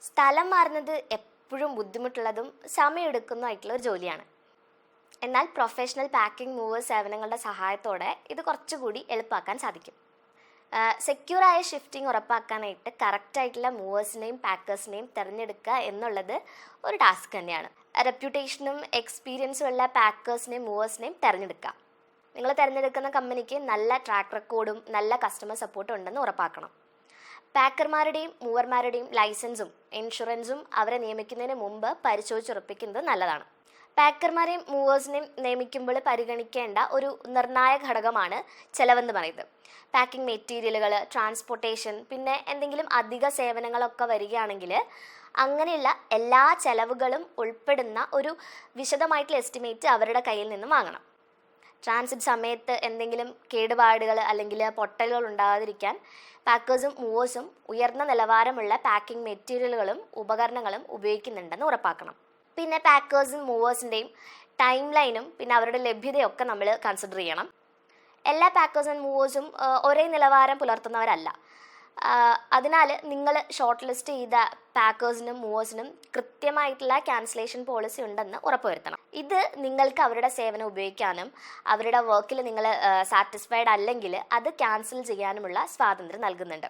സ്ഥലം മാറുന്നത് എപ്പോഴും ബുദ്ധിമുട്ടുള്ളതും സമയമെടുക്കുന്നതായിട്ടുള്ള ഒരു ജോലിയാണ്. എന്നാൽ പ്രൊഫഷണൽ പാക്കിംഗ് മൂവേഴ്സ് സേവനങ്ങളുടെ സഹായത്തോടെ ഇത് കുറച്ചുകൂടി എളുപ്പമാക്കാൻ സാധിക്കും. സെക്യൂറായ ഷിഫ്റ്റിംഗ് ഉറപ്പാക്കാനായിട്ട് കറക്റ്റായിട്ടുള്ള മൂവേഴ്സിനെയും പാക്കേഴ്സിനെയും തിരഞ്ഞെടുക്കുക എന്നുള്ളത് ഒരു ടാസ്ക് തന്നെയാണ്. റെപ്യൂട്ടേഷനും എക്സ്പീരിയൻസും ഉള്ള പാക്കേഴ്സിനെയും മൂവേഴ്സിനെയും തിരഞ്ഞെടുക്കുക. നിങ്ങൾ തിരഞ്ഞെടുക്കുന്ന കമ്പനിക്ക് നല്ല ട്രാക്ക് റെക്കോർഡും നല്ല കസ്റ്റമർ സപ്പോർട്ടും ഉണ്ടെന്ന് ഉറപ്പാക്കണം. പാക്കർമാരുടെയും മൂവർമാരുടെയും ലൈസൻസും ഇൻഷുറൻസും അവരെ നിയമിക്കുന്നതിന് മുമ്പ് പരിശോധിച്ചുറപ്പിക്കുന്നത് നല്ലതാണ്. പാക്കർമാരെയും മൂവേഴ്സിനെയും നിയമിക്കുമ്പോൾ പരിഗണിക്കേണ്ട ഒരു നിർണായക ഘടകമാണ് ചെലവെന്ന് പറയുന്നത്. പാക്കിംഗ് മെറ്റീരിയലുകൾ, ട്രാൻസ്പോർട്ടേഷൻ, പിന്നെ എന്തെങ്കിലും അധിക സേവനങ്ങളൊക്കെ വരികയാണെങ്കിൽ അങ്ങനെയുള്ള എല്ലാ ചെലവുകളും ഉൾപ്പെടുന്ന ഒരു വിശദമായിട്ടുള്ള എസ്റ്റിമേറ്റ് അവരുടെ കയ്യിൽ നിന്ന് വാങ്ങണം. ട്രാൻസിറ്റ് സമയത്ത് എന്തെങ്കിലും കേടുപാടുകൾ അല്ലെങ്കിൽ പൊട്ടലുകൾ ഉണ്ടാകാതിരിക്കാൻ പാക്കേഴ്സും മൂവേഴ്സും ഉയർന്ന നിലവാരമുള്ള പാക്കിംഗ് മെറ്റീരിയലുകളും ഉപകരണങ്ങളും ഉപയോഗിക്കുന്നുണ്ടെന്ന് ഉറപ്പാക്കണം. പിന്നെ പാക്കേഴ്സും മൂവേഴ്സിൻ്റെയും ടൈം ലൈനും പിന്നെ അവരുടെ ലഭ്യതയൊക്കെ നമ്മൾ കൺസിഡർ ചെയ്യണം. എല്ലാ പാക്കേഴ്സ് ആൻഡ് മൂവേഴ്സും ഒരേ നിലവാരം പുലർത്തുന്നവരല്ല. അതിനാൽ നിങ്ങൾ ഷോർട്ട് ലിസ്റ്റ് ചെയ്ത പാക്കേഴ്സിനും മൂവേഴ്സിനും കൃത്യമായിട്ടുള്ള ക്യാൻസലേഷൻ പോളിസി ഉണ്ടെന്ന് ഉറപ്പുവരുത്തണം. ഇത് നിങ്ങൾക്ക് അവരുടെ സേവനം ഉപയോഗിക്കാനും അവരുടെ വർക്കിൽ നിങ്ങൾ സാറ്റിസ്ഫൈഡ് അല്ലെങ്കിൽ അത് ക്യാൻസൽ ചെയ്യാനുമുള്ള സ്വാതന്ത്ര്യം നൽകുന്നുണ്ട്.